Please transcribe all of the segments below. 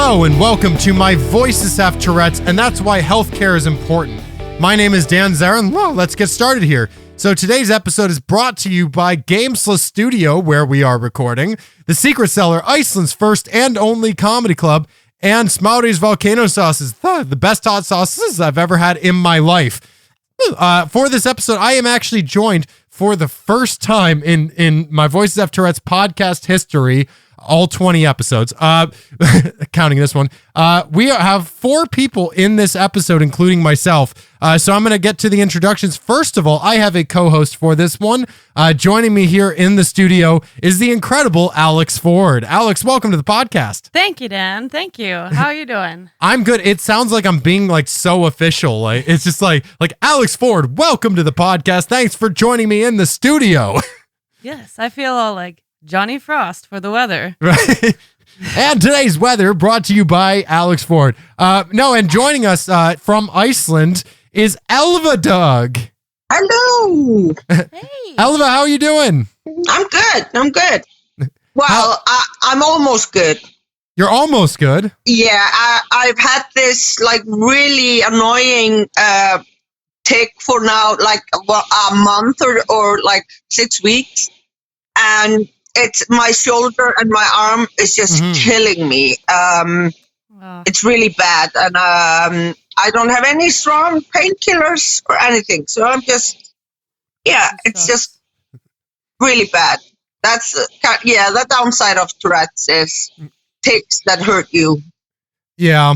Hello and welcome to my Voices Have Tourettes, and that's why healthcare is important. My name is Dan Zarin. Well, let's get started here. So today's episode is brought to you by Gamesless Studio, where we are recording, The Secret Cellar, Iceland's first and only comedy club, and Smauri's Volcano Sauces, the best hot sauces I've ever had in my life. For this episode, I am actually joined for the first time in my Voices Have Tourettes podcast history, all 20 episodes, counting this one. We have 4 people in this episode, including myself. So I'm going to get to the introductions. First of all, I have a co-host for this one. Joining me here in the studio is the incredible Alex Ford. Alex, welcome to the podcast. Thank you, Dan. Thank you. How are you doing? I'm good. It sounds like I'm being like so official. Like it's just like Alex Ford, welcome to the podcast. Thanks for joining me in the studio. Yes, I feel all like Johnny Frost for the weather. Right. And today's weather brought to you by Alex Ford. And joining us from Iceland is Elva Doug. Hello. Hey. Elva, how are you doing? I'm good. Well, I'm almost good. You're almost good. Yeah, I've had this like really annoying tick for now like a month or like 6 weeks. And it's my shoulder and my arm is just killing me. It's really bad. And I don't have any strong painkillers or anything. So I'm just, it's just really bad. That's, the downside of Tourette's is ticks that hurt you. Yeah.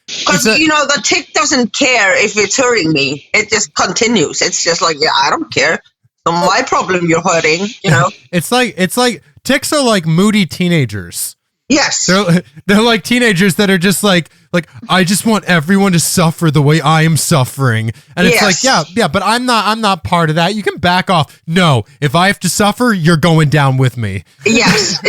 Because, the tick doesn't care if it's hurting me. It just continues. It's just like, I don't care. My problem you're hurting, It's like ticks are like moody teenagers. Yes. They're like teenagers that are just like I just want everyone to suffer the way I am suffering. And it's like, yeah, but I'm not part of that. You can back off. No, if I have to suffer, you're going down with me. Yes.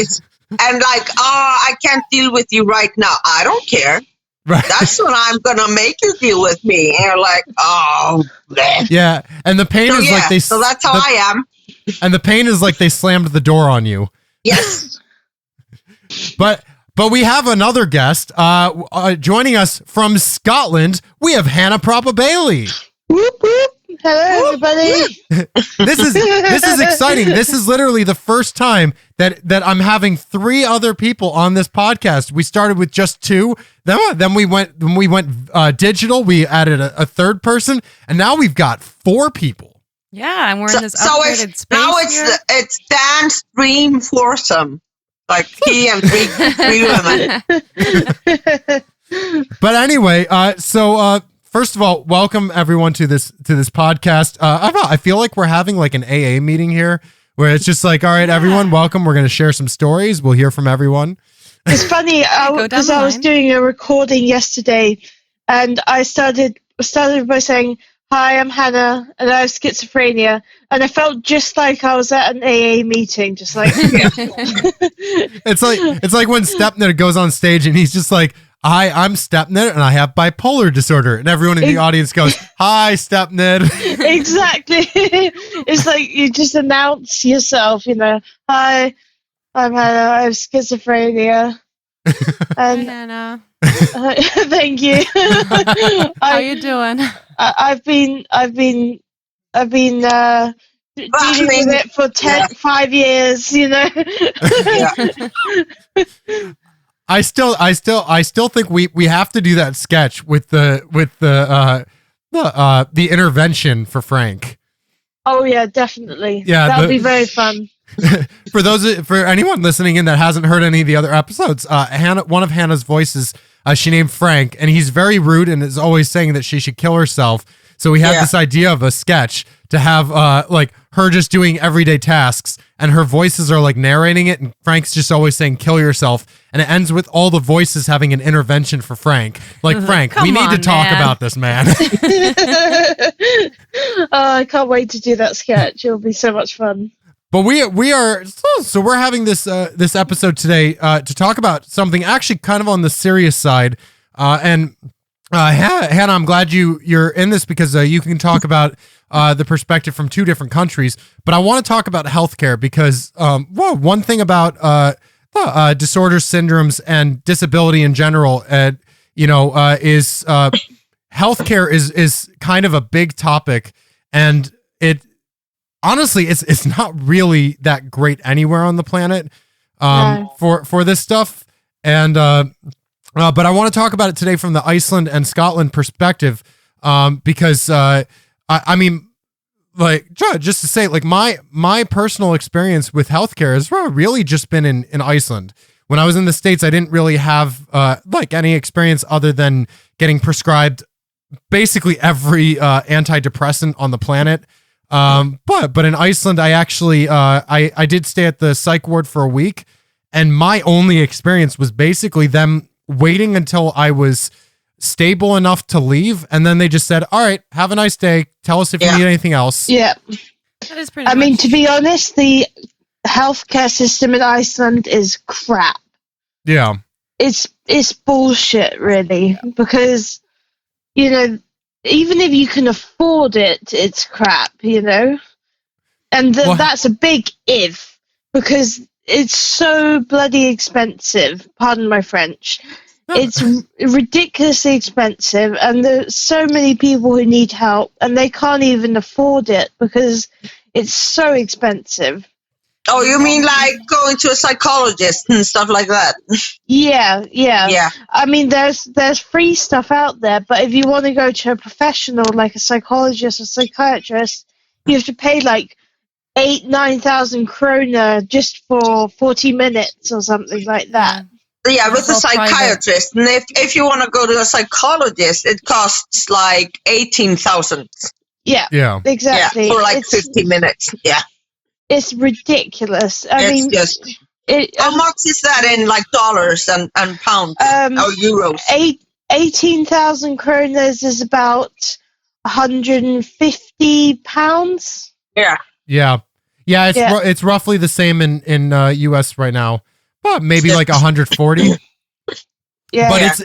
And like, I can't deal with you right now. I don't care. Right. That's when I'm gonna make you deal with me. And you're like, oh, bleh. Yeah. And the pain is like they. So that's how I am. And the pain is like they slammed the door on you. Yes. But we have another guest joining us from Scotland. We have Hannah Propa Bailey. Whoop, whoop. Hello, everybody. This is exciting. This is literally the first time that I'm having 3 other people on this podcast. We started with just 2. Then we went digital. We added a third person, and now we've got 4 people. Yeah, and we're in this upgraded space now here. it's Dan's dream foursome, like he and 3 women. But anyway, first of all, welcome everyone to this podcast. I feel like we're having like an AA meeting here, where it's just like, all right, everyone, welcome. We're going to share some stories. We'll hear from everyone. It's funny because I was doing a recording yesterday, and I started by saying, "Hi, I'm Hannah, and I have schizophrenia," and I felt just like I was at an AA meeting, just like. It's like when Stepnett goes on stage and he's just like, "Hi, I'm Stepnett, and I have bipolar disorder," and everyone in the audience goes, "Hi, Stepnett." Exactly. It's like you just announce yourself, "Hi, I'm Hannah, I have schizophrenia." Hi, Hannah. Thank you. How you doing? I've been dealing with it for 5 years, I still think we have to do that sketch with the intervention for Frank. Oh yeah, definitely. Yeah, that'll be very fun. For anyone listening in that hasn't heard any of the other episodes, one of Hannah's voices, she named Frank, and he's very rude and is always saying that she should kill herself. So we had this idea of a sketch to have like her just doing everyday tasks, and her voices are like narrating it, and Frank's just always saying kill yourself, and it ends with all the voices having an intervention for Frank. Like, Frank, we need to talk about this, man. I can't wait to do that sketch. It'll be so much fun. But we're having this episode today to talk about something actually kind of on the serious side. Hannah, I'm glad you're in this because you can talk about the perspective from 2 different countries. But I want to talk about healthcare because one thing about disorders, syndromes, and disability in general, is healthcare is kind of a big topic, and it honestly it's not really that great anywhere on the planet for this stuff. And but I want to talk about it today from the Iceland and Scotland perspective, because I mean, like, just to say, like, my personal experience with healthcare has really just been in Iceland. When I was in the States, I didn't really have like any experience other than getting prescribed basically every antidepressant on the planet. But in Iceland, I actually I did stay at the psych ward for a week, and my only experience was basically them waiting until I was stable enough to leave, and then they just said, all right, have a nice day, tell us if you need anything else. Yeah, that is pretty I mean, to be honest, the healthcare system in Iceland is crap. Yeah, it's bullshit, really, because even if you can afford it, it's crap, and that's a big if, because it's so bloody expensive, pardon my French. It's ridiculously expensive, and there's so many people who need help, and they can't even afford it because it's so expensive. Oh, you mean like going to a psychologist and stuff like that? Yeah. I mean, there's free stuff out there, but if you want to go to a professional, like a psychologist or psychiatrist, you have to pay like 9,000 kroner just for 40 minutes or something like that. Yeah, with a psychiatrist. Private. And if you want to go to a psychologist, it costs like 18,000. Yeah, exactly. Yeah, for like 50 minutes. Yeah. It's ridiculous. I mean, how much is that in like dollars and pounds or euros? 18,000 kroners is about 150 pounds. Yeah. It's roughly the same in US right now. But maybe like 140. Yeah. But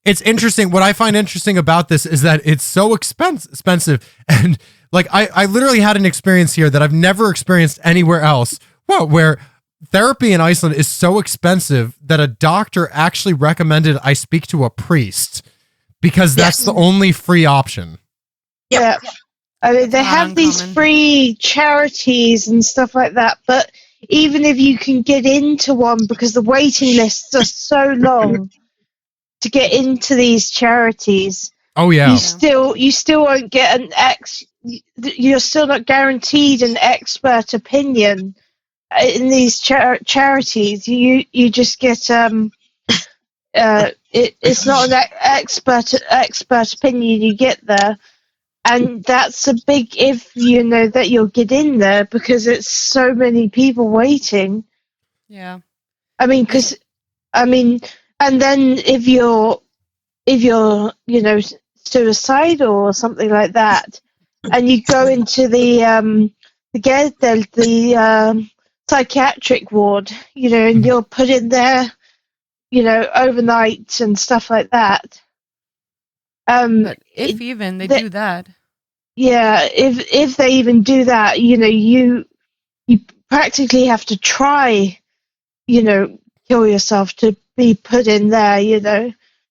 it's interesting. What I find interesting about this is that it's so expensive. And like, I literally had an experience here that I've never experienced anywhere else. Where therapy in Iceland is so expensive that a doctor actually recommended I speak to a priest because that's the only free option. Yeah. I mean, they have these free charities and stuff like that, but even if you can get into one, because the waiting lists are so long to get into these charities. Oh yeah. You still won't get you're still not guaranteed an expert opinion in these charities. You just get it's not an expert opinion you get there. And that's a big if, that you'll get in there because it's so many people waiting. Yeah. I mean, and then if you're suicidal or something like that, and you go into the psychiatric ward, and you're put in there, overnight and stuff like that. But if they do that. Yeah, if they even do that, you practically have to try, kill yourself to be put in there,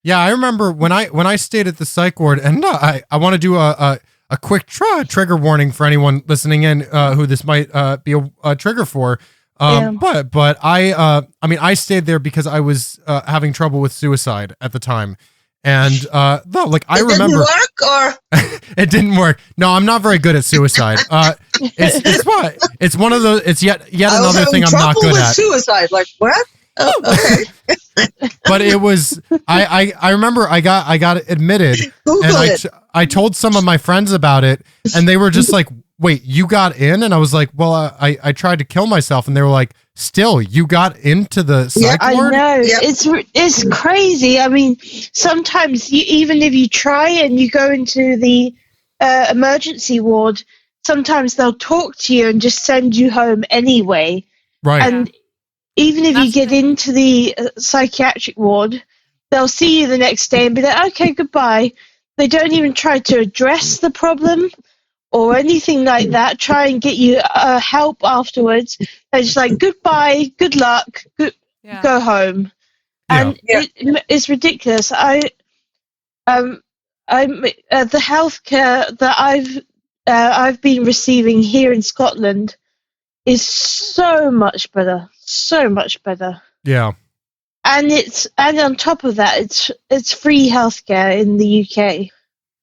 Yeah, I remember when I stayed at the psych ward, and I want to do a quick trigger warning for anyone listening in who this might be a trigger for. But I stayed there because I was having trouble with suicide at the time. And I remember it didn't work, or it didn't work. No, I'm not very good at suicide. It's one of those. It's yet another thing I'm not good at. Suicide, like what? Oh, okay. But it was. I remember I got admitted, and I told some of my friends about it, and they were just like, "Wait, you got in?" And I was like, "Well, I tried to kill myself," and they were like, "Still, you got into the psych ward?" I know. Yep. It's crazy. I mean, sometimes even if you try and you go into the emergency ward, sometimes they'll talk to you and just send you home anyway. Right. And even if you get into the psychiatric ward, they'll see you the next day and be like, "Okay, goodbye." They don't even try to address the problem or anything like that, try and get you help afterwards. They're just like, "Goodbye, good luck, go home. And it's ridiculous. The healthcare that I've been receiving here in Scotland is so much better. Yeah. And on top of that, it's free healthcare in the UK,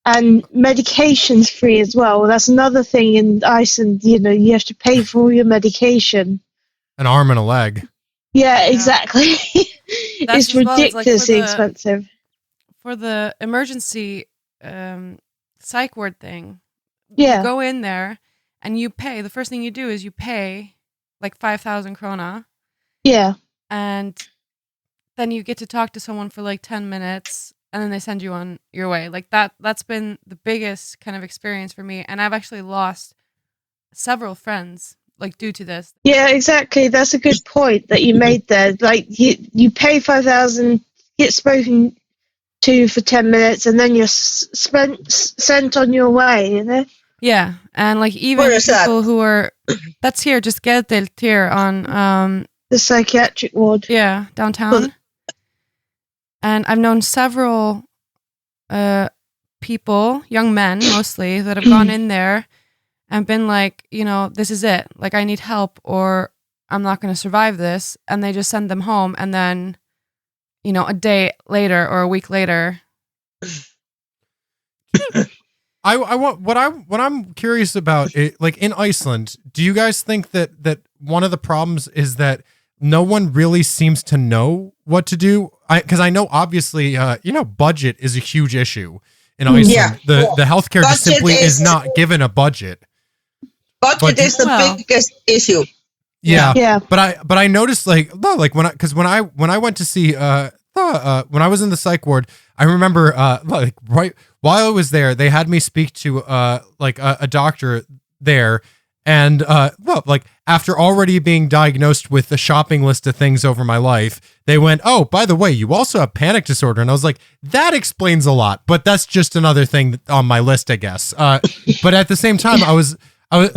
and medication's free as well. That's another thing in Iceland. You have to pay for all your medication. An arm and a leg. Yeah, exactly. It's ridiculously expensive. For the emergency psych ward thing, you go in there and you pay. The first thing you do is you pay like 5,000 krona. Yeah. And then you get to talk to someone for like 10 minutes and then they send you on your way. Like that's been the biggest kind of experience for me. And I've actually lost several friends like due to this. Yeah, exactly. That's a good point that you made there. Like you pay 5,000, get spoken to for 10 minutes, and then you're sent on your way. Yeah, and like even people who are that's here, just get it here on the psychiatric ward. Yeah, downtown. And I've known several people, young men mostly, that have gone in there and been like, this is it. Like, I need help or I'm not going to survive this. And they just send them home. And then, a day later or a week later. What I'm curious about, like in Iceland, do you guys think that one of the problems is that no one really seems to know what to do? Because I know obviously, budget is a huge issue in Iceland. Yeah. The healthcare just simply is not given a budget. Budget is the biggest issue. Yeah. But I noticed when I went to see when I was in the psych ward, I remember right while I was there, they had me speak to a doctor there. And after already being diagnosed with a shopping list of things over my life, they went, "Oh, by the way, you also have panic disorder." And I was like, "That explains a lot." But that's just another thing on my list, I guess. But at the same time,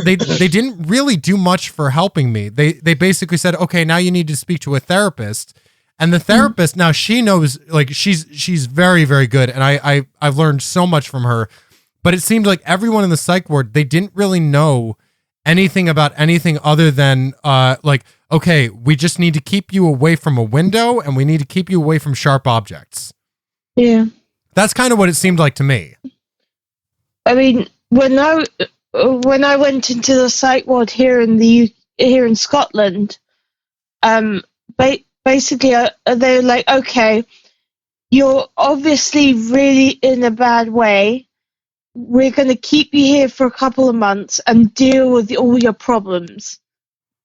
they didn't really do much for helping me. They basically said, "Okay, now you need to speak to a therapist." And the therapist now, she knows, like she's very, very good, and I've learned so much from her. But it seemed like everyone in the psych ward, they didn't really know anything about anything other than okay, we just need to keep you away from a window and we need to keep you away from sharp objects. Yeah. That's kind of what it seemed like to me. I mean, when I went into the psych ward here in Scotland, basically they're like, okay, you're obviously really in a bad way. We're going to keep you here for a couple of months and deal with all your problems.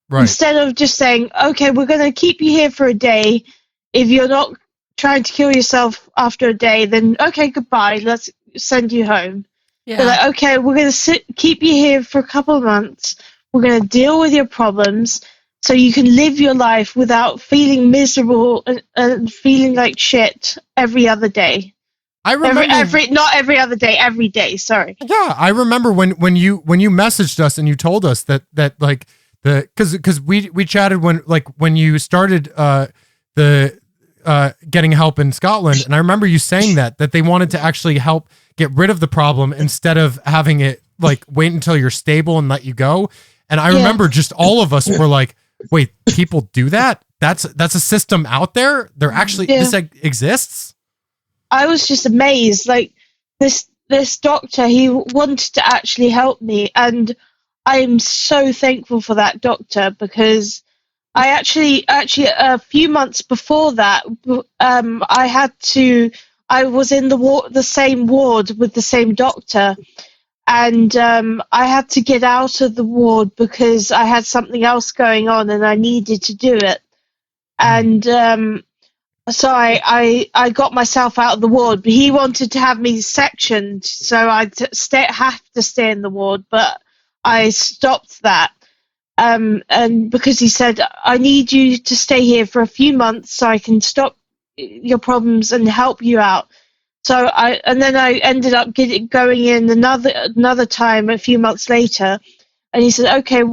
Right. Instead of just saying, okay, we're going to keep you here for a day. If you're not trying to kill yourself after a day, then okay, goodbye. Let's send you home. Yeah. They're like, okay, we're going to keep you here for a couple of months. We're going to deal with your problems so you can live your life without feeling miserable and feeling like shit every other day. I remember not every other day, every day. Sorry. Yeah, I remember when you messaged us and you told us that like because we chatted when you started getting help in Scotland, and I remember you saying that they wanted to actually help get rid of the problem instead of having it like wait until you're stable and let you go. And I remember just all of us were like, wait, people do that? That's a system out there? There actually this exists? I was just amazed. Like this doctor, he wanted to actually help me, and I'm so thankful for that doctor, because I actually a few months before that, I was in the same ward with the same doctor, and I had to get out of the ward because I had something else going on and I needed to do it, and so I got myself out of the ward, but he wanted to have me sectioned, so I'd have to stay in the ward, but I stopped that. And because he said, I need you to stay here for a few months so I can stop your problems and help you out. So I ended up going in another time a few months later, and he said, okay,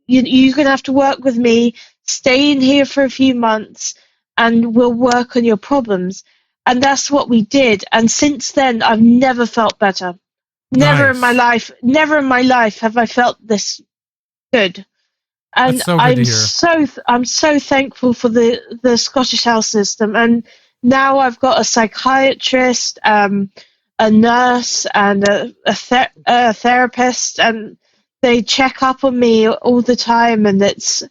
you're going to have to work with me, stay in here for a few months, and we'll work on your problems. And that's what we did. And since then, I've never felt better. Never in my life have I felt this good. And that's so good to hear. I'm so thankful for the Scottish health system. And now I've got a psychiatrist, a nurse, and a therapist, and they check up on me all the time, and it's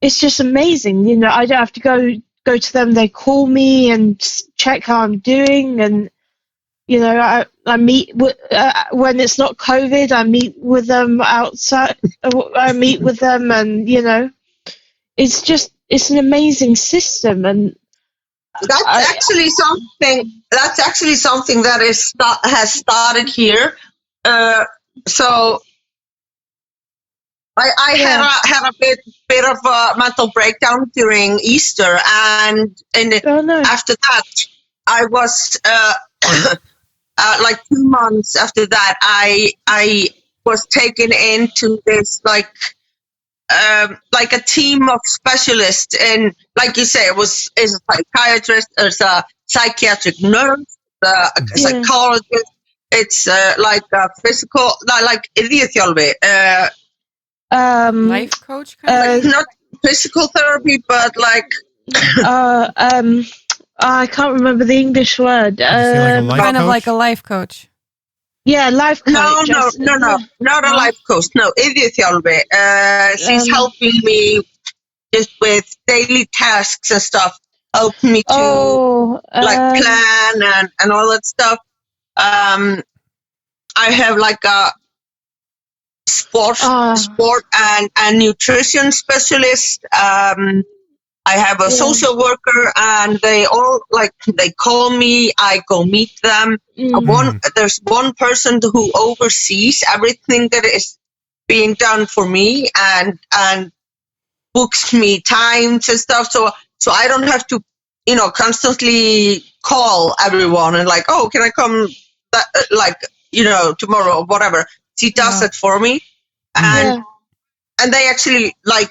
just amazing. You know, I don't have to go to them. They call me and check how I'm doing, and you know, I meet when it's not COVID. I meet with them outside. I meet with them, and you know, it's an amazing system, and that's actually something that has started here. So I had a bit of a mental breakdown during Easter, and after that, I was like 2 months after that, I was taken into this like a team of specialists, and like you say, is a psychiatrist, there's a psychiatric nurse, a psychologist. It's like a physical, like idiotjálfi, life coach, kind of? Not physical therapy, but like I can't remember the English word. Kind of like a life coach. Yeah, life coach. No, not a life coach. No, idiotjálfi. She's helping me just with daily tasks and stuff. Helping me to plan and all that stuff. I have like a sport and nutrition specialist. I have a social worker, and they call me. I go meet them. There's one person who oversees everything that is being done for me, and books me times and stuff. So I don't have to, constantly call everyone and like, oh, can I come? Tomorrow or whatever. She does it for me, and they actually like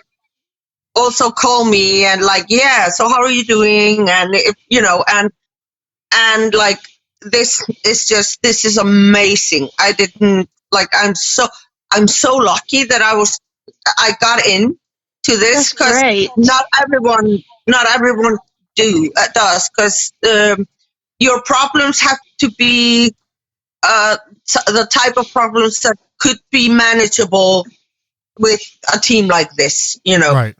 also call me and like, so how are you doing? And and like this is amazing. I'm so lucky that I got in to this, because not everyone does, because your problems have to be the type of problems that could be manageable with a team like this, Right.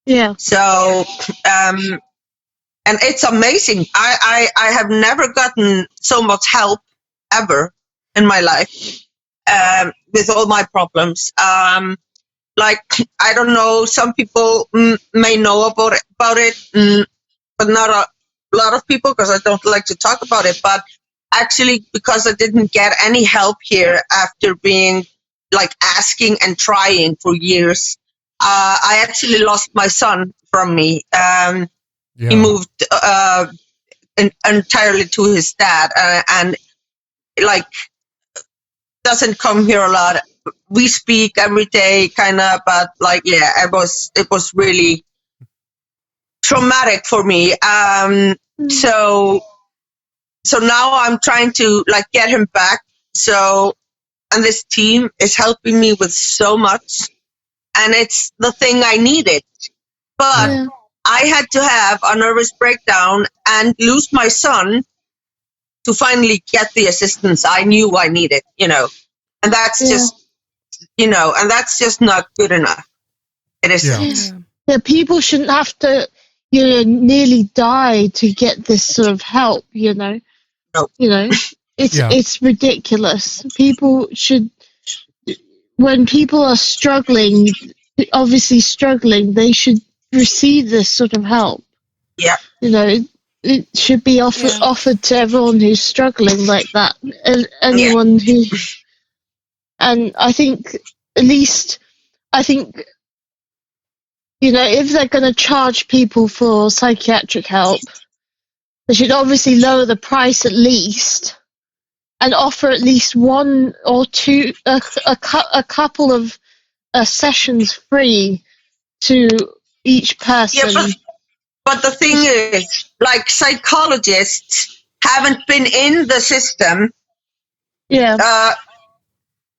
Yeah. So, and it's amazing. I have never gotten so much help ever in my life, with all my problems. Like, I don't know, some people may know about it, but not a lot of people, because I don't like to talk about it. But actually, because I didn't get any help here after being like asking and trying for years, I actually lost my son from me. He moved entirely to his dad, and like doesn't come here a lot. We speak every day, kind of, but like, it was really traumatic for me. So now I'm trying to like get him back. And this team is helping me with so much, and it's the thing I needed. But I had to have a nervous breakdown and lose my son to finally get the assistance I knew I needed, and that's just, and that's just not good enough. It isn't. Yeah, people shouldn't have to, nearly die to get this sort of help, No. It's ridiculous. People should, when people are struggling, obviously struggling, they should receive this sort of help. Yeah. It should be offered to everyone who's struggling like that. Anyone who, and I think, if they're going to charge people for psychiatric help, they should obviously lower the price at least, and offer at least one or two, a couple of sessions free to each person. But the thing is, like, psychologists haven't been in the system. Yeah.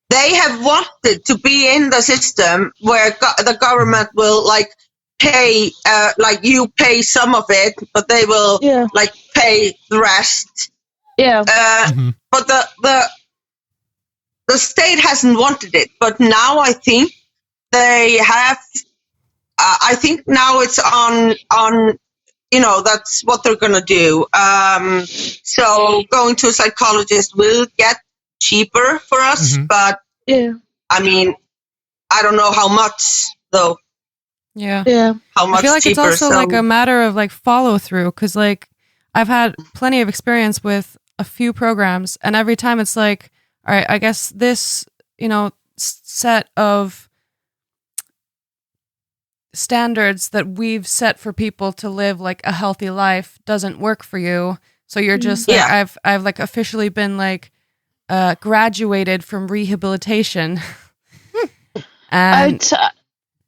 They have wanted to be in the system where the government will, like, pay, like, you pay some of it, but they will, like, pay the rest. Yeah. But the state hasn't wanted it. But now I think they have. I think now it's on. You know, that's what they're gonna do. So going to a psychologist will get cheaper for us, but I mean, I don't know how much though. Yeah. How much? I feel like cheaper, it's also like a matter of like follow through, because like I've had plenty of experience with a few programs, and every time it's like, all right, I guess this, you know, set of standards that we've set for people to live like a healthy life doesn't work for you. So you're just like, I've like officially been like graduated from rehabilitation. And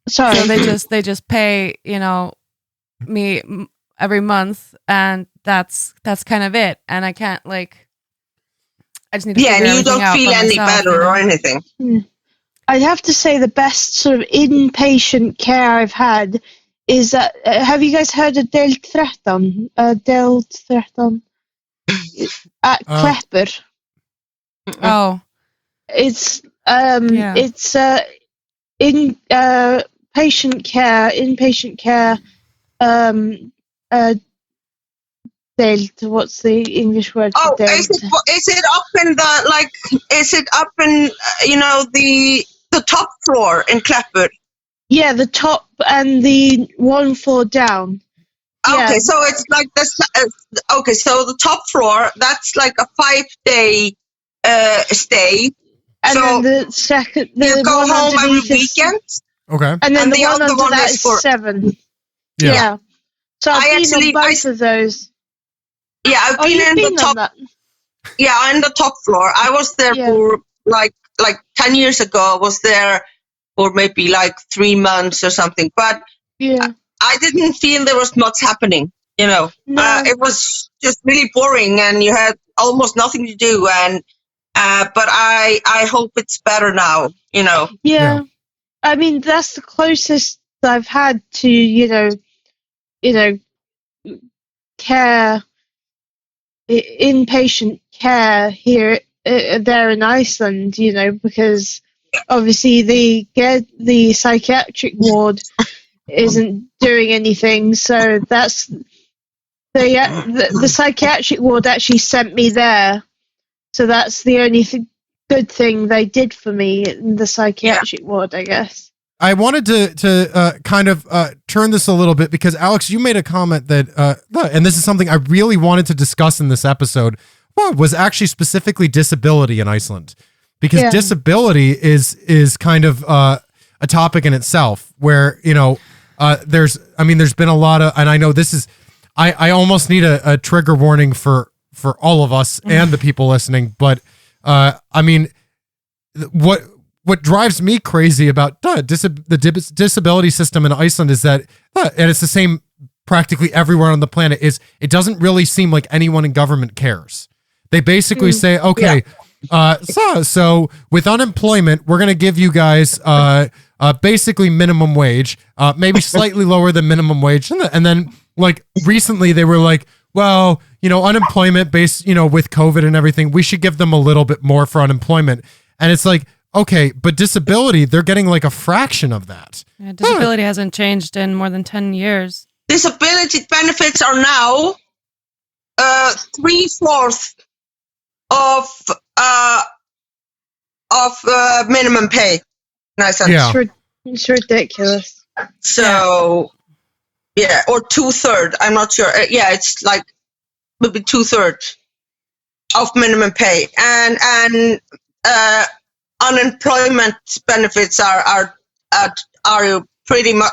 sorry. So they just pay, you know, me every month, and that's kind of it. And I can't like, I just need to figure and you don't feel any myself, better or anything. I'd have to say the best sort of inpatient care I've had is that. Have you guys heard of Del 13? Del 13 at Klepper. Oh, it's in inpatient care. Delt. What's the English word for delt? Is it up in the, like? Is it up in you know, the top floor in Klepper? Yeah, the top and the one floor down. Okay, so it's like this. Okay, so the top floor, that's like a 5-day stay. And so then the second, you go home every weekend. Okay, and then and the one other under one that is is for 7. Yeah. So I've been on both of those. Yeah, I've been in the top. That? Yeah, on the top floor. I was there for like 10 years ago. I was there for maybe like 3 months or something. But I didn't feel there was much happening. You know, it was just really boring, and you had almost nothing to do. And but I hope it's better now. You know. Yeah. I mean, that's the closest I've had to care. Inpatient care here, there in Iceland, you know, because obviously the psychiatric ward isn't doing anything, so that's the psychiatric ward actually sent me there, so that's the only good thing they did for me in the psychiatric ward, I guess. I wanted to kind of turn this a little bit, because Alex, you made a comment that, and this is something I really wanted to discuss in this episode, was actually specifically disability in Iceland, because disability is kind of a topic in itself, where, you know, there's been a lot of, and I know this is, I almost need a trigger warning for all of us and the people listening, but I mean, what drives me crazy about the disability system in Iceland is that, and it's the same practically everywhere on the planet, is it doesn't really seem like anyone in government cares. They basically say, okay, so with unemployment, we're going to give you guys basically minimum wage, maybe slightly lower than minimum wage. And then like recently they were like, well, you know, unemployment based, you know, with COVID and everything, we should give them a little bit more for unemployment. And it's like, okay, but disability, they're getting like a fraction of that. Yeah, disability hasn't changed in more than 10 years. Disability benefits are now 3/4 of minimum pay. Nice. Yeah. It's ridiculous. So, or 2/3. I'm not sure. It's like maybe 2/3 of minimum pay, and unemployment benefits are pretty much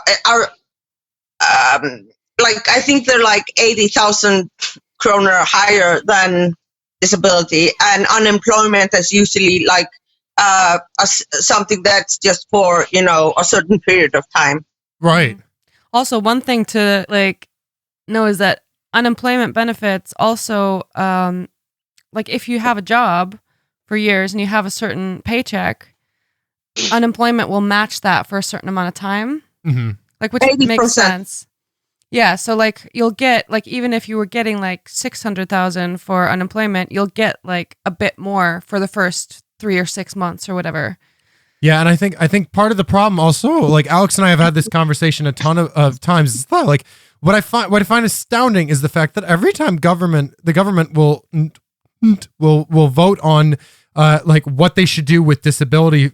like, I think they're like 80,000 kroner higher than disability, and unemployment is usually like something that's just for, you know, a certain period of time. Right. Also, one thing to like know is that unemployment benefits also, like if you have a job for years and you have a certain paycheck, unemployment will match that for a certain amount of time. Mm-hmm. Like, which 80%. Makes sense. Yeah, so like you'll get like, even if you were getting like 600,000 for unemployment, you'll get like a bit more for the first 3 or 6 months or whatever. Yeah, and I think part of the problem also, like Alex and I have had this conversation a ton of times as well. Like what I find astounding is the fact that every time the government will vote on like what they should do with disability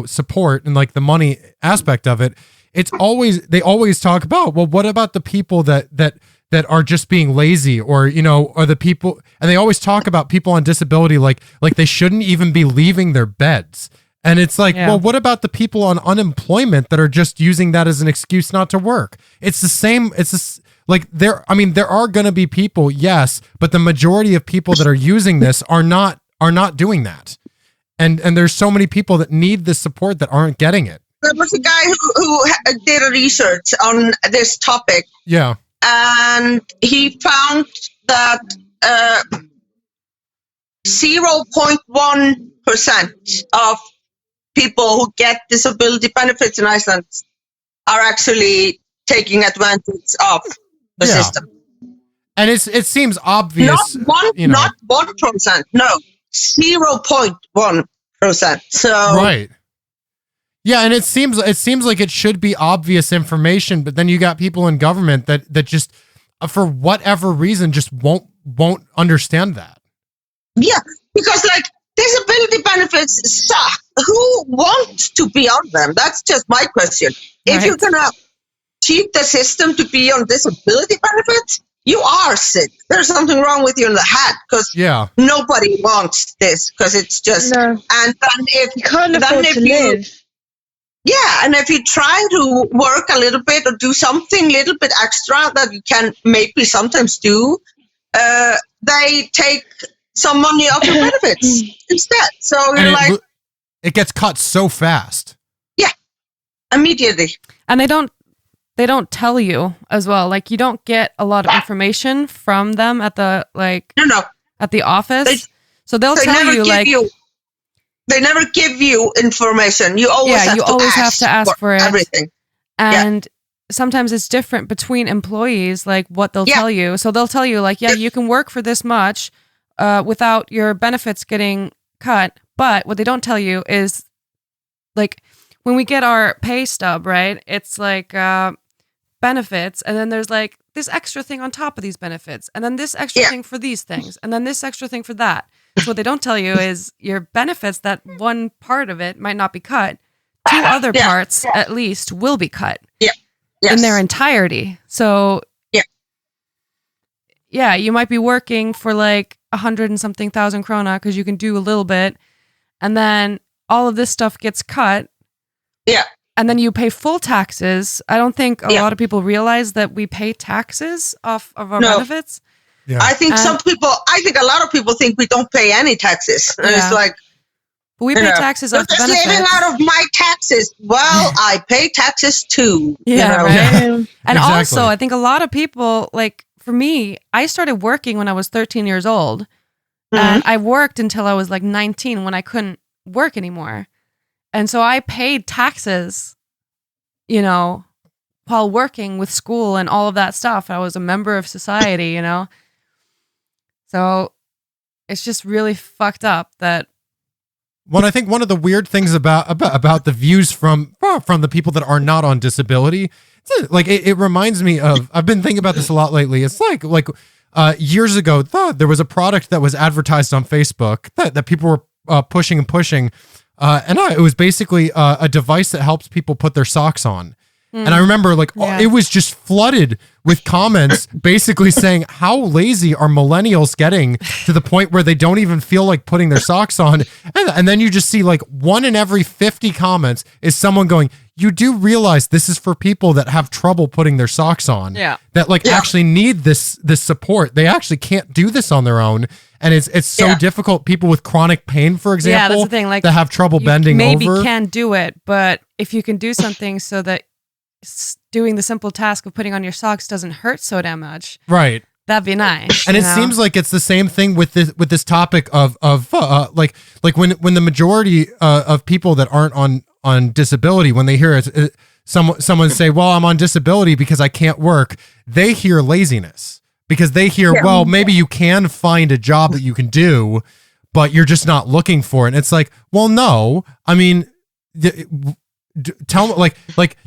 support and like the money aspect of it. They always talk about, well, what about the people that are just being lazy, or or the people, and they always talk about people on disability like they shouldn't even be leaving their beds. And it's like, well, what about the people on unemployment that are just using that as an excuse not to work? It's the same. There are going to be people, yes, but the majority of people that are using this are not doing that. And there's so many people that need this support that aren't getting it. There was a guy who did a research on this topic. Yeah. And he found that 0.1% of people who get disability benefits in Iceland are actually taking advantage of the system. And it seems obvious. Not 1%. No, 0.1%. So right. Yeah, and it seems like it should be obvious information, but then you got people in government that just, for whatever reason, just won't understand that. Yeah, because like disability benefits suck. Who wants to be on them? That's just my question. If you're gonna cheat the system to be on disability benefits, you are sick. There's something wrong with you in the head, because nobody wants this, because it's just and then if you can't afford to live. Yeah, and if you try to work a little bit or do something a little bit extra that you can maybe sometimes do, they take some money off your benefits instead. So you're it gets cut so fast. Yeah, immediately. And they don't tell you as well. Like, you don't get a lot of information from them at the at the office. So they'll tell you like. They never give you information. You always have to ask for everything. And sometimes it's different between employees, like what they'll tell you. So they'll tell you like, you can work for this much without your benefits getting cut. But what they don't tell you is like when we get our pay stub, right? It's like benefits. And then there's like this extra thing on top of these benefits. And then this extra thing for these things. And then this extra thing for that. So what they don't tell you is your benefits, that one part of it might not be cut. 2 other parts, at least, will be cut in their entirety. So, you might be working for like 100 and something thousand krona because you can do a little bit. And then all of this stuff gets cut. Yeah. And then you pay full taxes. I don't think a lot of people realize that we pay taxes off of our benefits. Yeah. I think a lot of people think we don't pay any taxes. And it's like, but we pay taxes off the benefits. Saving out of my taxes. Well, I pay taxes too. Yeah, right. And also, I think a lot of people, like for me, I started working when I was 13 years old. And I worked until I was like 19 when I couldn't work anymore. And so I paid taxes, while working with school and all of that stuff. I was a member of society, So it's just really fucked up that. Well, I think one of the weird things about the views from the people that are not on disability, like it reminds me of, I've been thinking about this a lot lately. It's like years ago, there was a product that was advertised on Facebook that people were pushing. It was basically a device that helps people put their socks on. And I remember it was just flooded with comments basically saying, how lazy are millennials getting to the point where they don't even feel like putting their socks on? And then you just see like 1 in every 50 comments is someone going, you do realize this is for people that have trouble putting their socks on. Yeah. That actually need this support. They actually can't do this on their own. And it's so difficult. People with chronic pain, for example, that's the thing. Like, that have trouble bending maybe over. Maybe can do it, but if you can do something so that doing the simple task of putting on your socks doesn't hurt so damn much. Right. That'd be nice. And it seems like it's the same thing with this topic of like when the majority of people that aren't on disability, when they hear someone say, well, I'm on disability because I can't work, they hear laziness, because they hear, well, maybe you can find a job that you can do, but you're just not looking for it. And it's like, well, no, I mean, tell like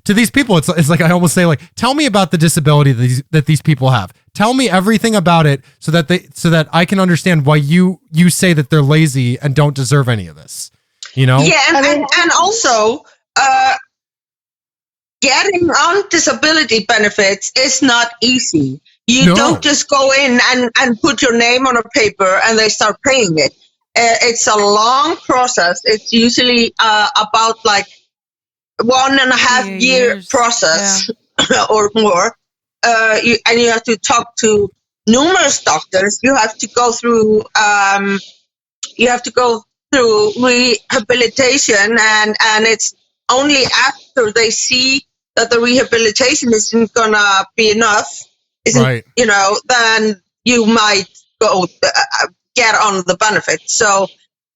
to these people, it's like, I almost say, like, tell me about the disability that these people have. Tell me everything about it so that I can understand why you say that they're lazy and don't deserve any of this, you know? Yeah. And also, getting on disability benefits is not easy. You don't just go in and put your name on a paper and they start paying it. It's a long process. It's usually about like 1.5 year process or more. And you have to talk to numerous doctors. You have to go through rehabilitation, and it's only after they see that the rehabilitation isn't gonna be enough, then you might go get on the benefits. So,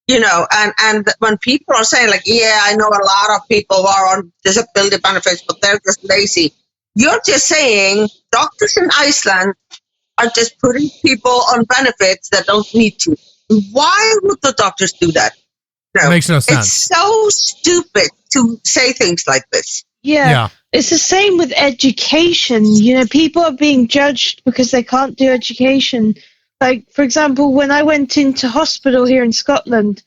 and when people are saying, like, yeah, I know a lot of people who are on disability benefits, but they're just lazy. You're just saying doctors in Iceland are just putting people on benefits that don't need to. Why would the doctors do that? It makes no sense. It's so stupid to say things like this. Yeah. It's the same with education. People are being judged because they can't do education. Like, for example, when I went into hospital here in Scotland,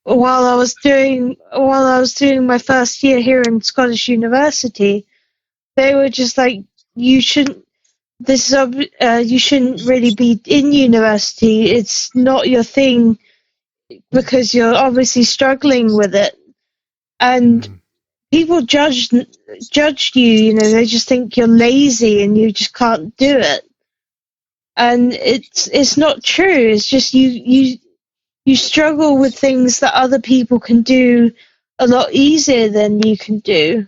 while I was doing my first year here in Scottish University, they were just like, you shouldn't really be in university. It's not your thing because you're obviously struggling with it. And people judge you, they just think you're lazy and you just can't do it. And it's not true. It's just you struggle with things that other people can do a lot easier than you can do.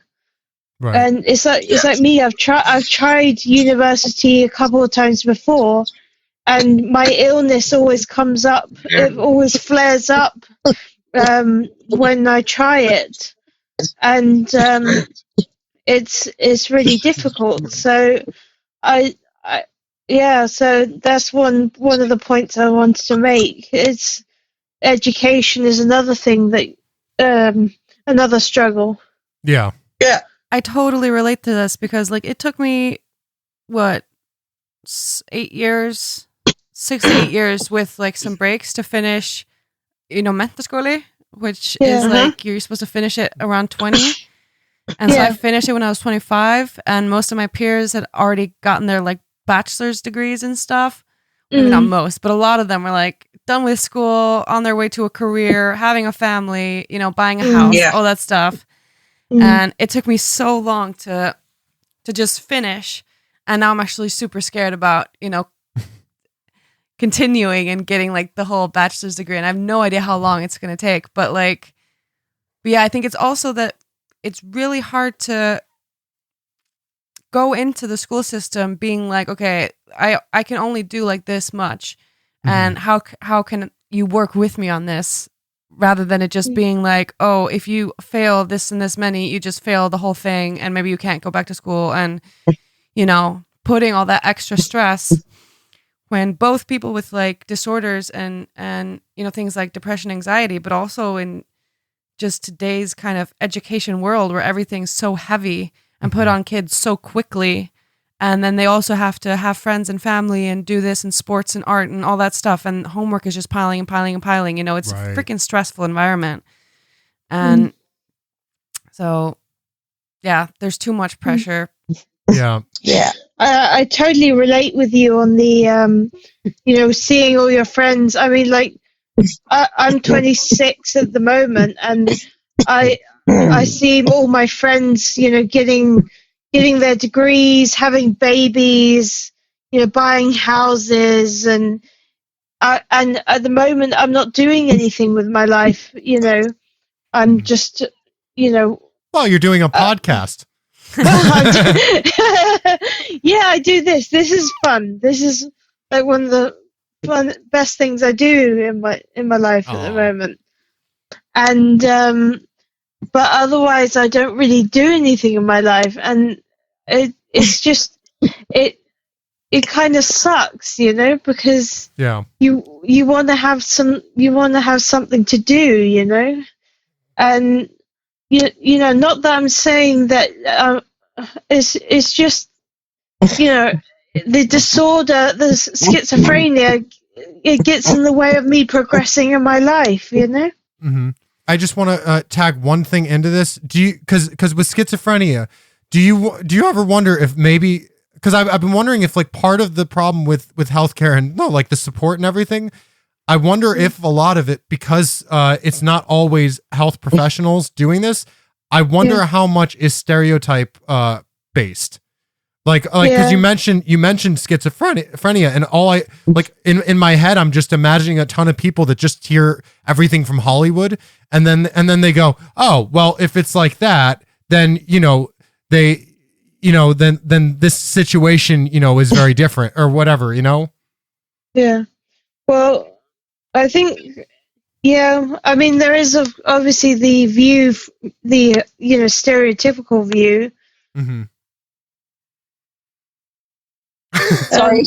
Right. And it's like me. I've tried university a couple of times before, and my illness always comes up. It always flares up when I try it, and it's really difficult. So so that's one of the points I wanted to make. It's education is another thing that another struggle. Yeah. I totally relate to this because, like, it took me 6 to 8 years with like some breaks to finish, mentaskóli, which is like you're supposed to finish it around 20. And so I finished it when I was 25, and most of my peers had already gotten their like bachelor's degrees and stuff. Maybe not most, but a lot of them were like done with school, on their way to a career, having a family, buying a house, all that stuff. And it took me so long to just finish. And now I'm actually super scared about, continuing and getting like the whole bachelor's degree. And I have no idea how long it's going to take. But I think it's also that it's really hard to go into the school system being like, okay, I can only do like this much. And how can you work with me on this? Rather than it just being like, oh, if you fail this and this many, you just fail the whole thing and maybe you can't go back to school, and, putting all that extra stress when both people with like disorders and things like depression, anxiety, but also in just today's kind of education world where everything's so heavy and put on kids so quickly. And then they also have to have friends and family and do this and sports and art and all that stuff. And homework is just piling and piling and piling. It's a freaking stressful environment. And so, there's too much pressure. Yeah. I totally relate with you on the, seeing all your friends. I mean, like, I'm 26 at the moment, and I see all my friends, getting their degrees, having babies, buying houses, and at the moment I'm not doing anything with my life. I'm just, Well, you're doing a podcast. I do this. This is fun. This is like one of the best things I do in my life at the moment. And but otherwise, I don't really do anything in my life, and it's just it kind of sucks, because you want to have something to do, and not that I'm saying that it's just the disorder, the schizophrenia, it gets in the way of me progressing in my life, Mm-hmm. I just want to tag one thing into this. Do you, because with schizophrenia, do you ever wonder if maybe, because I've been wondering if like part of the problem with healthcare and like the support and everything, I wonder if a lot of it, because it's not always health professionals doing this, I wonder how much is stereotype based. Like, because you mentioned schizophrenia, and all I like in my head, I'm just imagining a ton of people that just hear everything from Hollywood, and then they go, oh, well, if it's like that, then then this situation is very different or whatever, Yeah. Well, I think, I mean, there is obviously the view, the stereotypical view. Mm-hmm. Sorry.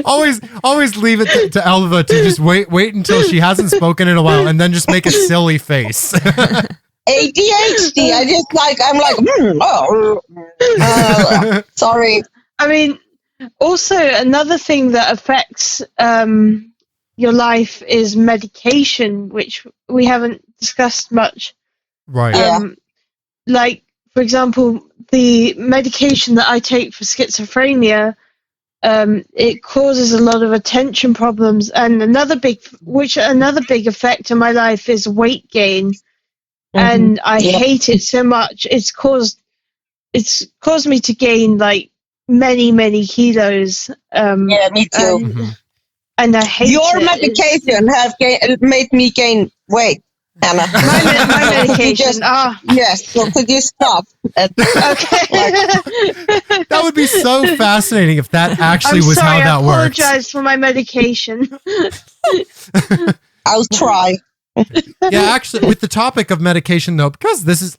always leave it to Elva to just wait until she hasn't spoken in a while, and then just make a silly face. ADHD. Sorry. I mean, also another thing that affects your life is medication, which we haven't discussed much. Right. Like, for example, the medication that I take for schizophrenia, it causes a lot of attention problems, and another big effect in my life is weight gain, and I hate it so much. It's caused me to gain like many kilos. Me too. And I hate your it. medication has made me gain weight. Anna. My medication. Yes, so could you stop? Okay. That would be so fascinating if that actually was how that works. I apologize for my medication. I'll try. Yeah, actually, with the topic of medication, though, because this is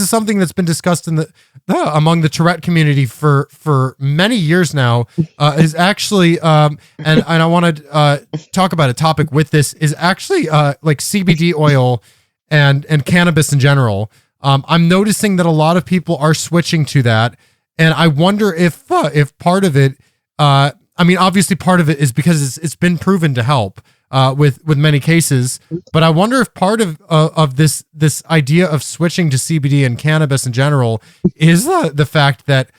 something that's been discussed in among the Tourette community for many years now, is actually and I want to talk about a topic with this is actually like CBD oil and cannabis in general. I'm noticing that a lot of people are switching to that, and I wonder if part of it, I mean, obviously part of it is because it's been proven to help. With many cases, but I wonder if part of this idea of switching to CBD and cannabis in general is the fact that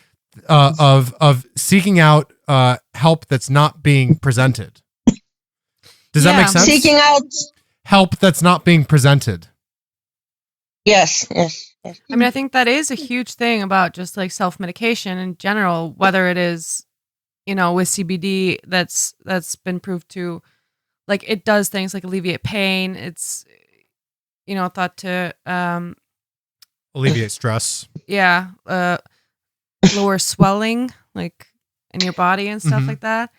of seeking out help that's not being presented. Does that make sense? Seeking out help that's not being presented. Yes. I mean, I think that is a huge thing about just like self-medication in general, whether it is, with CBD that's been proved to, like, it does things like alleviate pain. It's, thought to alleviate stress. Yeah. Lower swelling, like in your body and stuff like that.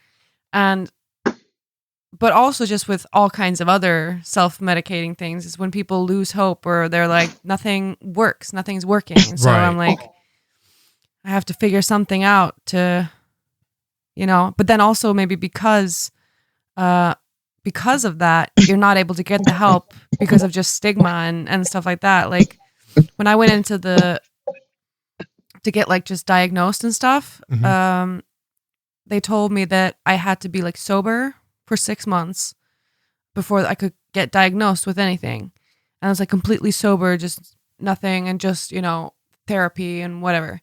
But also just with all kinds of other self-medicating things is when people lose hope or they're like, nothing's working. And so I'm like, I have to figure something out to, but then also maybe because of that, you're not able to get the help because of just stigma and stuff like that. Like when I went into to get like just diagnosed and stuff, they told me that I had to be like sober for 6 months before I could get diagnosed with anything. And I was like completely sober, just nothing, and just, therapy and whatever.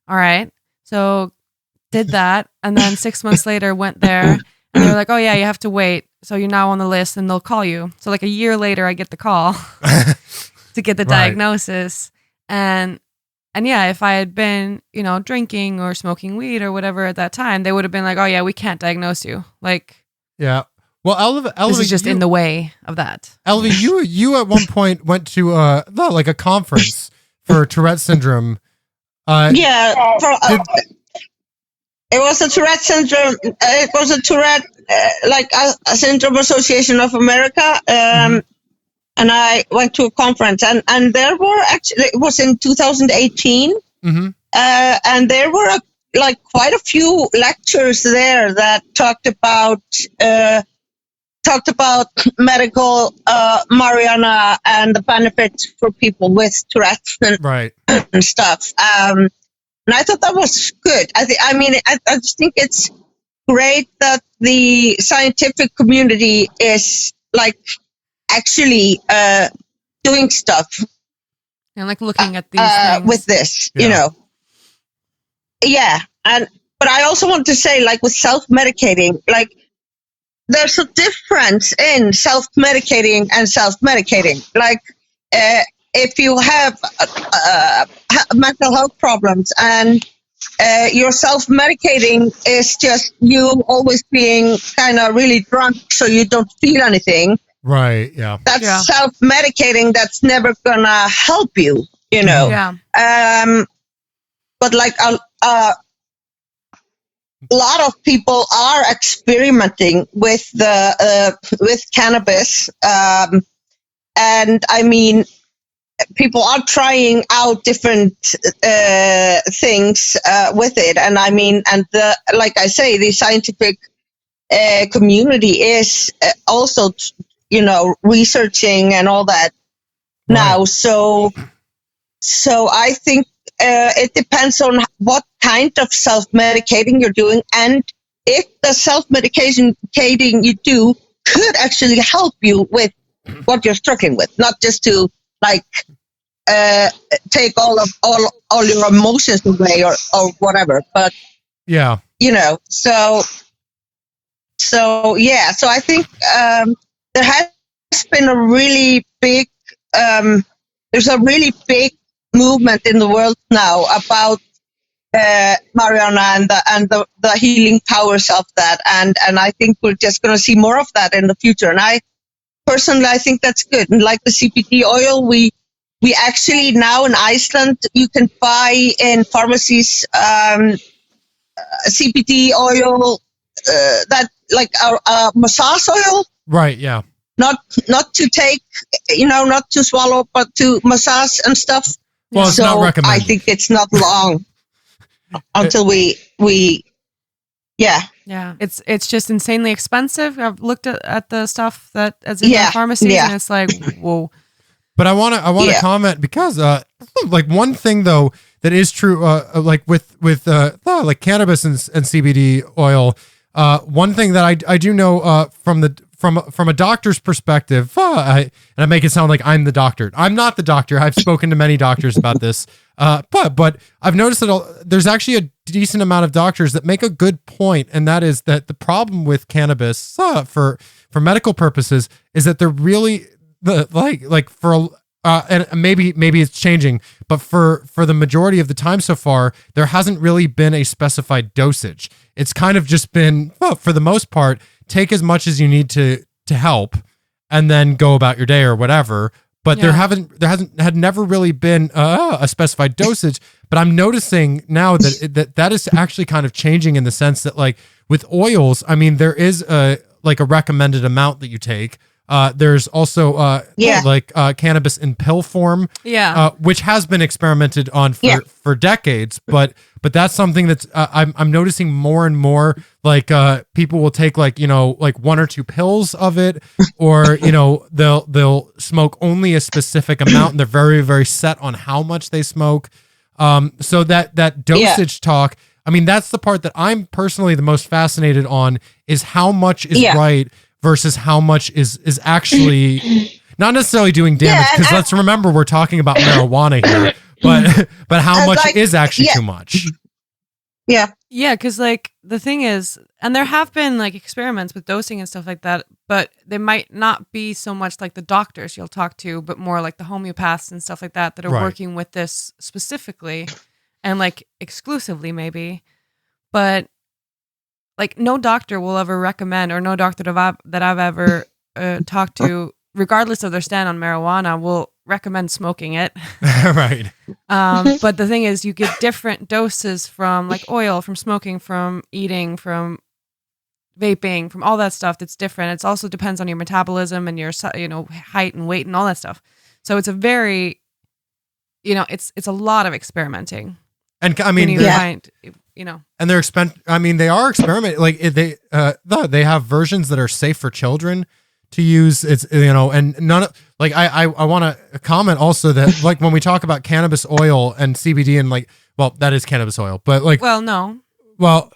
All right. So did that. And then 6 months later went there and they were like, oh yeah, you have to wait. So you're now on the list and they'll call you. So like a year later, I get the call to get the diagnosis. And yeah, if I had been, drinking or smoking weed or whatever at that time, they would have been like, oh yeah, we can't diagnose you. Like, yeah. Well, Elva, this is just in the way of that. Elva, you at one point went to like a conference for Tourette syndrome. It was a Tourette syndrome. It was a Tourette, a Syndrome Association of America. And I went to a conference, and there were actually, it was in 2018. And there were quite a few lectures there that talked about medical marijuana and the benefits for people with Tourette's and stuff. And I thought that was good. I just think it's great that the scientific community is actually doing stuff and looking at these things with this, you know. Yeah, but I also want to say, with self-medicating, there's a difference in self-medicating and self-medicating. If you have mental health problems and your self-medicating is just you always being kind of really drunk so you don't feel anything. Right, yeah. That's self-medicating that's never gonna help you, you know. Yeah. But a lot of people are experimenting with with cannabis, and I mean, people are trying out different things with it, and I mean, like I say, the scientific community is also, researching and all that now. So I think it depends on what kind of self-medicating you're doing, and if the self-medicating you do could actually help you with what you're struggling with, not just to take all your emotions away or whatever, but so I think there has been a really big there's a really big movement in the world now about marijuana and the healing powers of that, and I think we're just going to see more of that in the future. And I think that's good. And like the CBD oil, we actually now in Iceland you can buy in pharmacies CBD oil that a massage oil. Right. Yeah. Not to take, not to swallow, but to massage and stuff. Well, it's not recommended. I think it's not long until we it's just insanely expensive. I've looked at the stuff that is in the pharmacies, and it's whoa. But I want to comment because one thing though that is true with cannabis and CBD oil, one thing that I do know from a doctor's perspective, and I make it sound like I'm the doctor. I'm not the doctor. I've spoken to many doctors about this, but I've noticed that there's actually a decent amount of doctors that make a good point, and that is that the problem with cannabis for medical purposes is that they're really and maybe it's changing, but for the majority of the time so far, there hasn't really been a specified dosage. It's kind of just been, for the most part, take as much as you need to help and then go about your day or whatever. But there had never really been a specified dosage. But I'm noticing now that is actually kind of changing in the sense that with oils, I mean, there is a recommended amount that you take. There's also cannabis in pill form, which has been experimented on for decades, but that's something that's I'm noticing more and more. People will take 1 or 2 pills of it, or they'll smoke only a specific amount, and they're very, very set on how much they smoke. So that dosage talk, I mean, that's the part that I'm personally the most fascinated on, is how much is right versus how much is actually not necessarily doing damage. Because let's remember, we're talking about marijuana here, but how much is actually too much? Yeah. Yeah, because the thing is, and there have been experiments with dosing and stuff like that, but they might not be so much like the doctors you'll talk to, but more like the homeopaths and stuff like that are working with this specifically and exclusively maybe. But no doctor will ever recommend, or no doctor that I've ever talked to, regardless of their stand on marijuana, will recommend smoking it. Right. But the thing is, you get different doses from like oil, from smoking, from eating, from vaping, from all that stuff that's different. It also depends on your metabolism and your, height and weight and all that stuff. So it's a very, it's a lot of experimenting. And I mean, and they're they are experimenting. Like they have versions that are safe for children to use. It's, and none of, like, I want to comment also that, like, when we talk about cannabis oil and CBD and like, well, that is cannabis oil, but like, no. Well,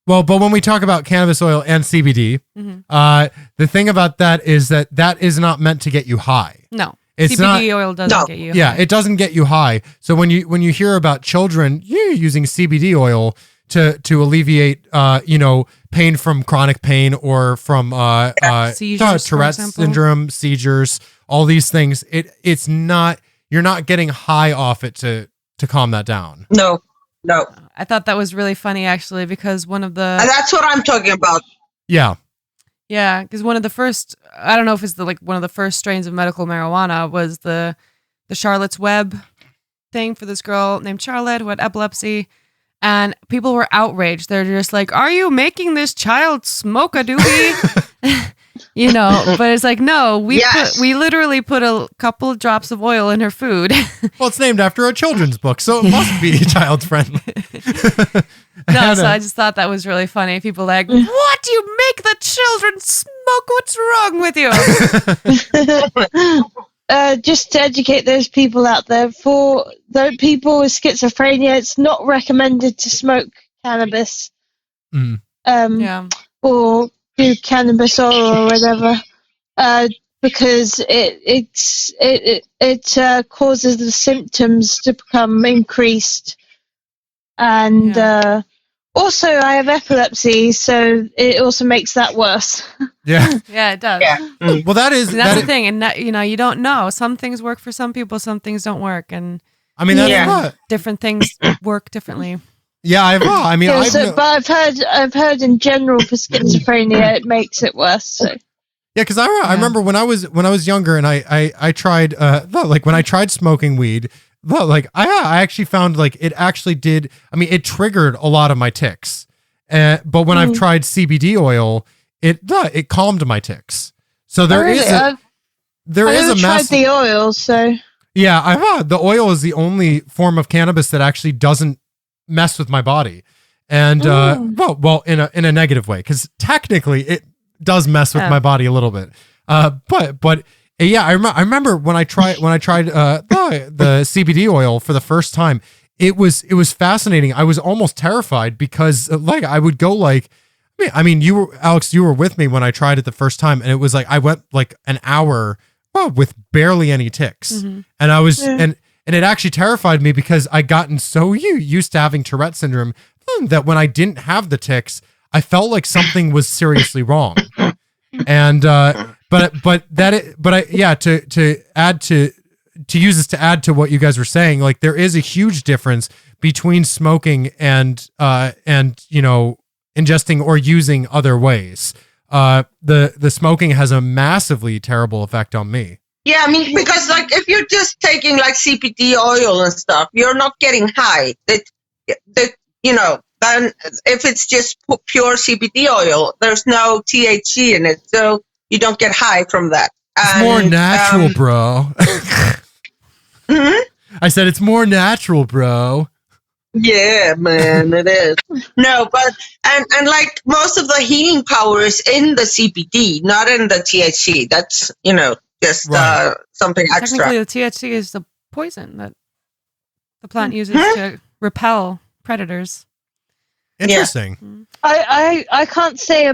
but when we talk about cannabis oil and CBD, the thing about that is that is not meant to get you high. No, CBD oil doesn't get you high. Yeah, it doesn't get you high. So when you hear about children using CBD oil to alleviate, pain from chronic pain or from seizures, Tourette's syndrome, seizures, all these things, it's not, you're not getting high off it to calm that down. No. I thought that was really funny, actually, because one of the... And that's what I'm talking about. Yeah. Yeah, because one of the first... I don't know if it's one of the first strains of medical marijuana was the Charlotte's Web thing for this girl named Charlotte who had epilepsy. And people were outraged. They're just like, are you making this child smoke a doobie? But it's like, no, we literally put a couple of drops of oil in her food. Well, it's named after a children's book, so it must be child friendly. No, so I just thought that was really funny. People like, what? You make the children smoke? What's wrong with you? Just to educate those people out there, for the people with schizophrenia, it's not recommended to smoke cannabis. Or do cannabis oil or whatever, because it causes the symptoms to become increased, and also I have epilepsy, so it also makes that worse. Yeah, yeah, it does. Yeah. Well, that's the thing, and that, you don't know. Some things work for some people, some things don't work, and that's different things work differently. Yeah, but I've heard in general for schizophrenia it makes it worse. So. Yeah, because I remember when I was younger and I tried when I tried smoking weed, I actually found like it actually did. I mean, it triggered a lot of my tics, but when I've tried CBD oil, it calmed my tics. So there is a tried the oil, so yeah, the oil is the only form of cannabis that actually doesn't mess with my body, and well in a negative way, because technically it does mess with my body a little bit, but yeah, I remember when I tried the CBD oil for the first time, it was fascinating. I was almost terrified because I would go Alex, you were with me when I tried it the first time, and it was like I went like an hour with barely any tics, and I was and it actually terrified me because I gotten so used to having Tourette syndrome that when I didn't have the tics, I felt like something was seriously wrong. And to use this to add to what you guys were saying, like there is a huge difference between smoking and ingesting or using other ways. The smoking has a massively terrible effect on me. Yeah, I mean, because like if you're just taking like CBD oil and stuff, you're not getting high. Then if it's just pure CBD oil, there's no THC in it, so you don't get high from that. It's more natural, bro. I said it's more natural, bro. Yeah, man, it is. No, but and like most of the healing power is in the CBD, not in the THC. That's just something extra. Technically, the THC is the poison that the plant uses to repel predators. Interesting. Yeah. I can't say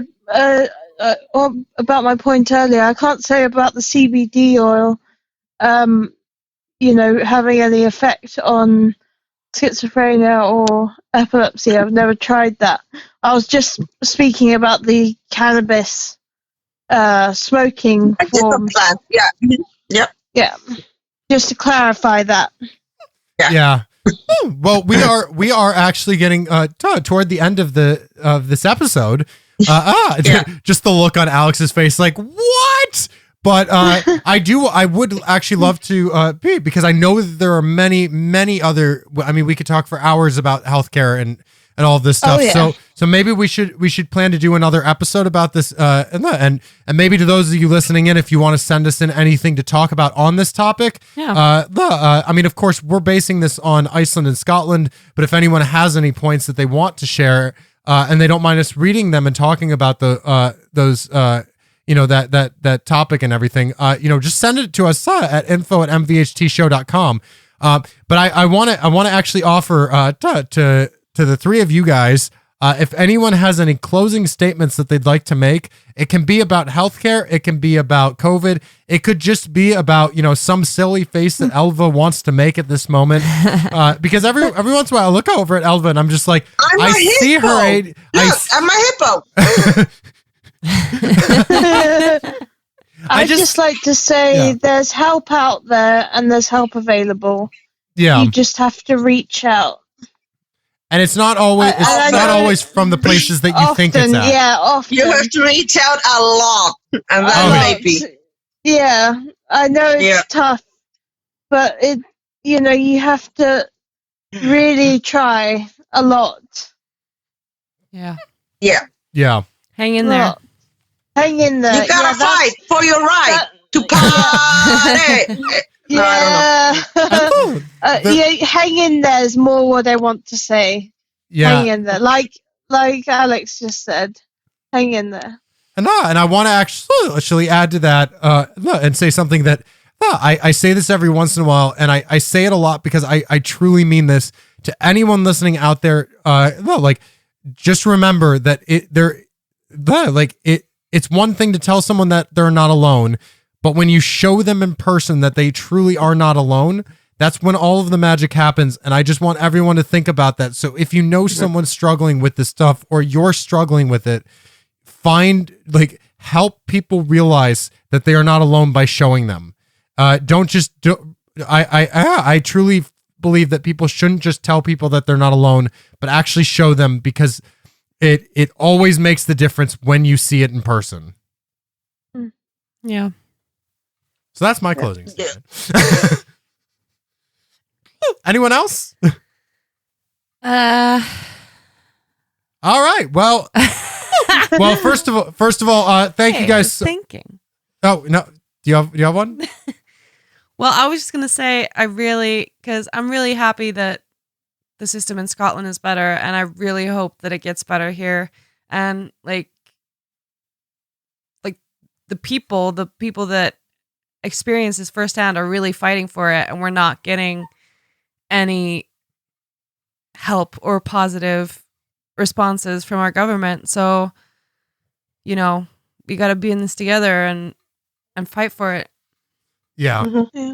about my point earlier. I can't say about the CBD oil, having any effect on schizophrenia or epilepsy. I've never tried that. I was just speaking about the cannabis smoking form. Plant. Yeah. Yep. Yeah. Just to clarify that. Yeah. Well, we are actually getting toward the end of this episode. Just the look on Alex's face, like what? But I would actually love to be, because I know that there are many other. I mean, we could talk for hours about healthcare and all of this stuff. So maybe we should plan to do another episode about this. And maybe to those of you listening in, if you want to send us in anything to talk about on this topic. Yeah. I mean, of course, we're basing this on Iceland and Scotland, but if anyone has any points that they want to share, and they don't mind us reading them and talking about those that topic and everything, just send it to us at info@mvhtshow.com. But I want to actually offer to the three of you guys, if anyone has any closing statements that they'd like to make. It can be about healthcare, it can be about COVID, it could just be about some silly face that Elva wants to make at this moment. Because every once in a while I look over at Elva and I'm just like, I see her. I'm a hippo. I just like to say there's help out there and there's help available. Yeah. You just have to reach out. And it's not always always from the places that you think it's at. Yeah, often. You have to reach out a lot. And that's maybe. Yeah, I know it's tough, but you have to really try a lot. Yeah. Yeah. Yeah. Hang in there. Hang in there. You gotta fight for your right to party. Hang in there is more what I want to say. Yeah. Hang in there. Like Alex just said. Hang in there. And I want to actually add to that and say something that I say this every once in a while, and I say it a lot because I truly mean this to anyone listening out there. Just remember that it's one thing to tell someone that they're not alone, but when you show them in person that they truly are not alone, that's when all of the magic happens. And I just want everyone to think about that. So if you know someone's struggling with this stuff or you're struggling with it, help people realize that they are not alone by showing them. I truly believe that people shouldn't just tell people that they're not alone, but actually show them, because it always makes the difference when you see it in person. Yeah. So that's my closing statement. Anyone else? All right. Well, first of all, thank you guys. Thinking. Oh no, do you have one? Well, I was just gonna say because I'm really happy that the system in Scotland is better, and I really hope that it gets better here. And like the people that experience this firsthand are really fighting for it, and we're not getting any help or positive responses from our government. So, we got to be in this together and fight for it. Yeah. Mm-hmm.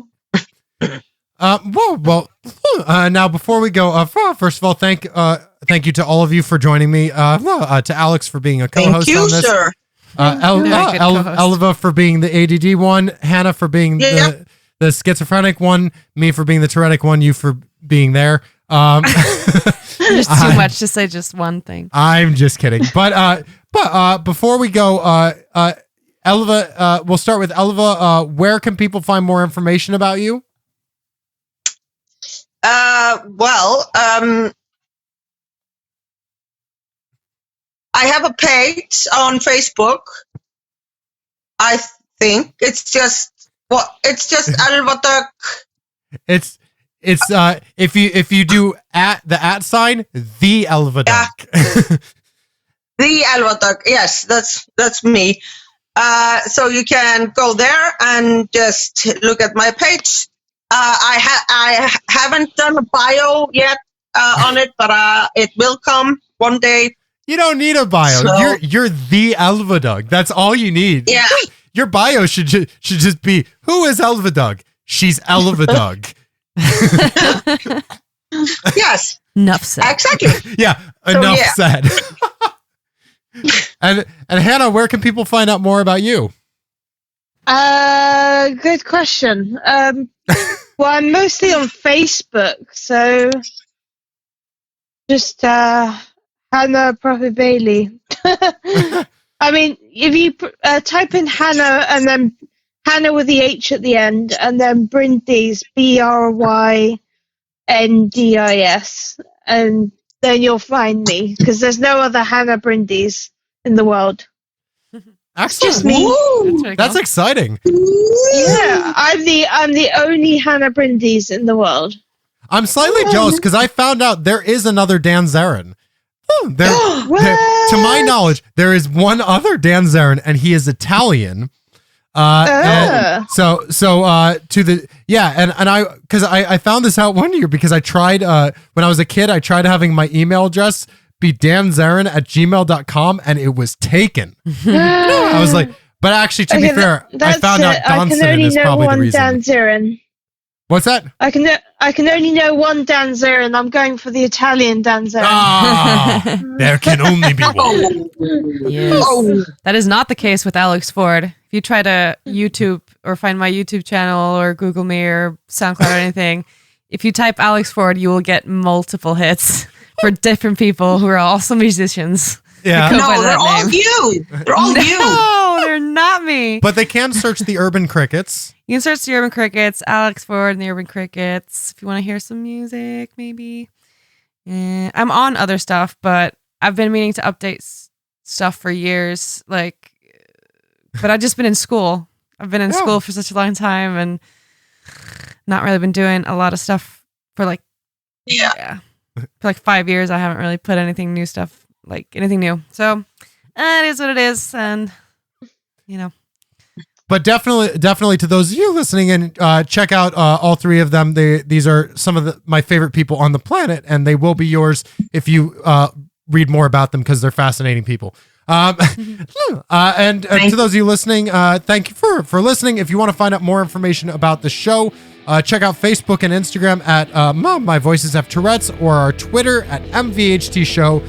Now before we go, first of all, thank you to all of you for joining me. To Alex for being a co-host. Thank you, on this. sir. Elva for being the ADD one, Hannah for being the schizophrenic one, me for being the Tourettic one, you for being there. There's too much to say just one thing. I'm just kidding. But before we go, Elva, we'll start with Elva. Where can people find more information about you? I have a page on Facebook. I think it's just Elva Duck. It's if you do the @ sign, the Elva Duck. The Elva Duck. Yes, that's me. So you can go there and just look at my page. I haven't done a bio yet on it, but it will come one day. You don't need a bio. So, you're the Elva Duck. That's all you need. Yeah. Your bio should just be, who is Elva Duck? She's Elva Duck. Yes. Enough said. Exactly. Yeah. Enough said. And Hannah, where can people find out more about you? Good question. Well, I'm mostly on Facebook, so just Hannah Propa Bailey. I mean, if you type in Hannah and then Hannah with the H at the end, and then Brindis, Brynndis, and then you'll find me, because there's no other Hannah Brindis in the world. Excellent. Just me. That's exciting. Yeah, I'm the only Hannah Brindis in the world. I'm slightly jealous because I found out there is another Dan Zarin. To my knowledge, there is one other Dan Zarin, and he is Italian. And so to the and I found this out one year because I tried when I was a kid, I tried having my email address be danzarin@gmail.com and it was taken. I was like, but actually, to be fair, I found out Donson is probably the reason. Dan Zarin. What's that? I can only know one Dan Zarin. I'm going for the Italian Dan Zarin. There can only be one. Yes. That is not the case with Alex Ford. If you try to YouTube or find my YouTube channel or Google me or SoundCloud or anything, if you type Alex Ford, you will get multiple hits for different people who are also musicians. Yeah. No, they're all you. They're all you. No, they're not me. But they can search the Urban Crickets. You can search the Urban Crickets, Alex Ford and the Urban Crickets. If you want to hear some music, maybe. I'm on other stuff, but I've been meaning to update stuff for years. But I've just been in school. I've been in school for such a long time and not really been doing a lot of stuff for for 5 years. I haven't really put anything new. So it is what it is. And, But definitely to those of you listening in, check out all three of them. These are some of my favorite people on the planet, and they will be yours if you read more about them because they're fascinating people. And to those of you listening, thank you for listening. If you want to find out more information about the show, check out Facebook and Instagram at My Voices Have Tourettes, or our Twitter at MVHT Show.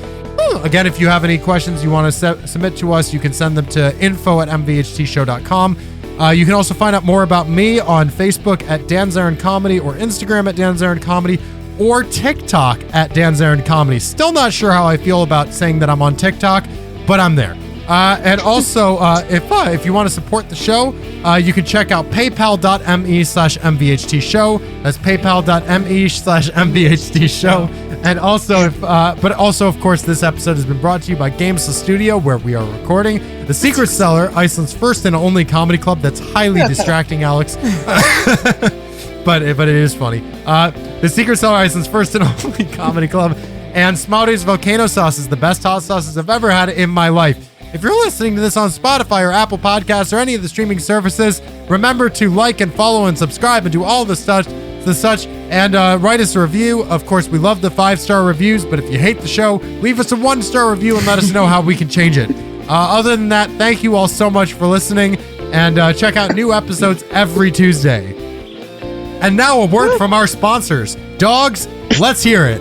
Again, if you have any questions you want to submit to us, you can send them to info@mvhtshow.com. You can also find out more about me on Facebook at Dan Zarin Comedy, or Instagram at Dan Zarin Comedy, or TikTok at Dan Zarin Comedy. Still not sure how I feel about saying that I'm on TikTok, but I'm there. And also, if you want to support the show, you can check out paypal.me/MVHT show. That's paypal.me/MVHT show. And also, but also, of course, this episode has been brought to you by Gamesless Studio, where we are recording The Secret Cellar, Iceland's first and only comedy club. That's highly distracting, Alex. but it is funny. The Secret Cellar, Iceland's first and only comedy club. And Smaude's Volcano Sauce is the best hot sauces I've ever had in my life. If you're listening to this on Spotify or Apple Podcasts or any of the streaming services, remember to like and follow and subscribe and do all the such, and write us a review. Of course, we love the 5-star reviews, but if you hate the show, leave us a 1-star review and let us know how we can change it. Other than that, thank you all so much for listening, and check out new episodes every Tuesday. And now a word from our sponsors. Dogs, let's hear it.